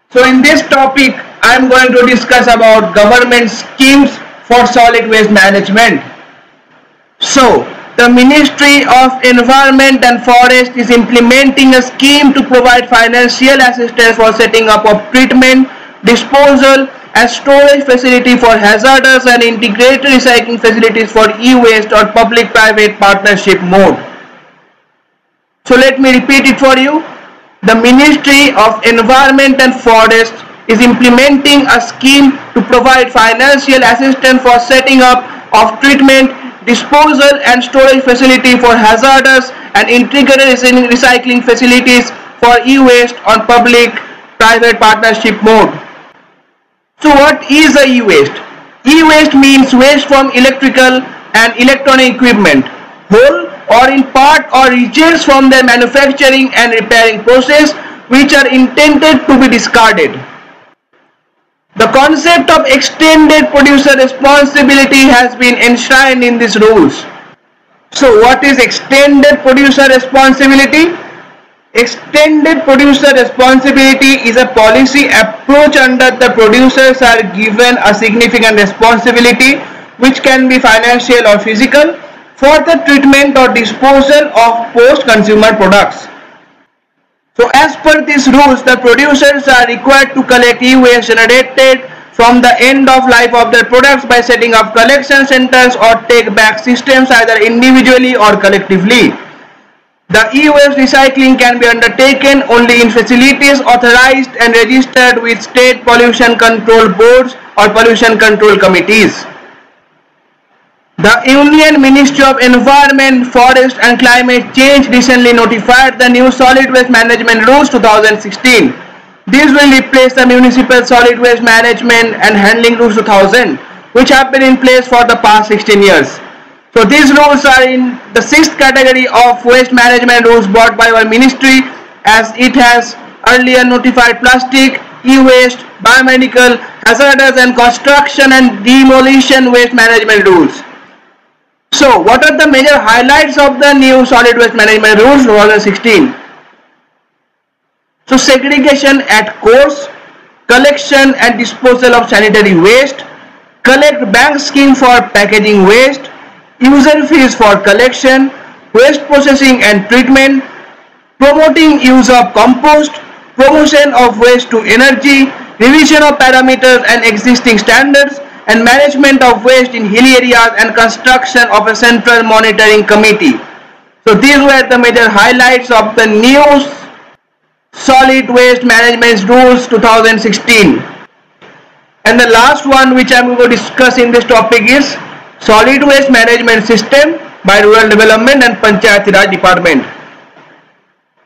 So in this topic, I am going to discuss about government schemes for solid waste management. So the Ministry of Environment and Forest is implementing a scheme to provide financial assistance for setting up of treatment, disposal and storage facility for hazardous and integrated recycling facilities for e-waste on public-private partnership mode. So let me repeat it for you. The Ministry of Environment and Forest is implementing a scheme to provide financial assistance for setting up of treatment, disposal and storage facility for hazardous and integrated recycling facilities for e-waste on public-private partnership mode. So what is a e-waste? E-waste means waste from electrical and electronic equipment, whole or in part or rejects from their manufacturing and repairing process which are intended to be discarded. The concept of extended producer responsibility has been enshrined in these rules. So what is extended producer responsibility? Extended producer responsibility is a policy approach under the producers are given a significant responsibility which can be financial or physical for the treatment or disposal of post-consumer products. So as per these rules, the producers are required to collect e-waste generated from the end of life of their products by setting up collection centers or take-back systems either individually or collectively. The e-waste recycling can be undertaken only in facilities authorized and registered with state pollution control boards or pollution control committees. The Union Ministry of Environment, Forest and Climate Change recently notified the new Solid Waste Management Rules 2016. These will replace the Municipal Solid Waste Management and Handling Rules 2000, which have been in place for the past 16 years. So these rules are in the 6th category of waste management rules brought by our ministry, as it has earlier notified plastic, e-waste, biomedical, hazardous and construction and demolition waste management rules. So what are the major highlights of the new Solid Waste Management Rules 2016? So segregation at course, collection and disposal of sanitary waste, collect bank scheme for packaging waste, user fees for collection, waste processing and treatment, promoting use of compost, promotion of waste to energy, revision of parameters and existing standards, and management of waste in hilly areas and construction of a central monitoring committee. So these were the major highlights of the new Solid Waste Management Rules 2016. And the last one which I am going to discuss in this topic is Solid Waste Management System by Rural Development and Panchayati Raj Department.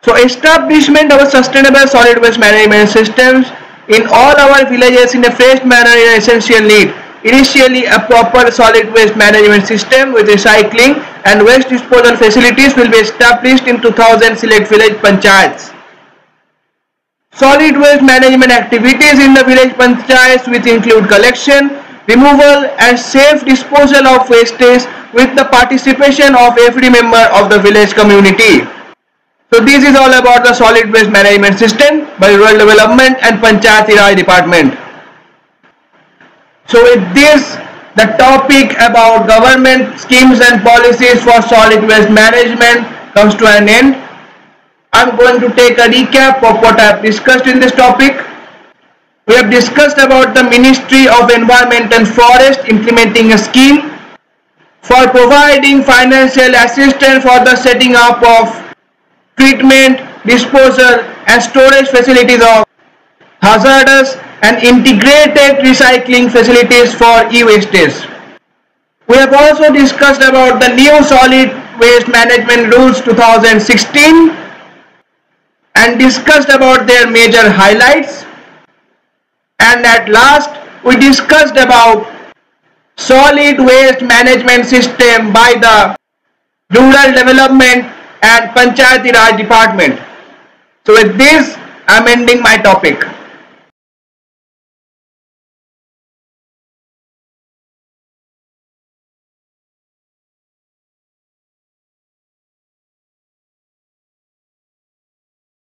So establishment of a sustainable solid waste management systems in all our villages in a phased manner is an essential need. Initially, a proper solid waste management system with recycling and waste disposal facilities will be established in 2000 select village panchayats. Solid waste management activities in the village panchayats which include collection, removal and safe disposal of wastage with the participation of every member of the village community. So this is all about the solid waste management system by Rural Development and Panchayati Raj Department. So with this, the topic about government schemes and policies for solid waste management comes to an end. I am going to take a recap of what I have discussed in this topic. We have discussed about the Ministry of Environment and Forest implementing a scheme for providing financial assistance for the setting up of treatment, disposal and storage facilities of hazardous and integrated recycling facilities for e-wastes. We have also discussed about the new Solid Waste Management Rules 2016 and discussed about their major highlights. And at last, we discussed about Solid Waste Management System by the Rural Development and Panchayati Raj Department. So with this, I am ending my topic.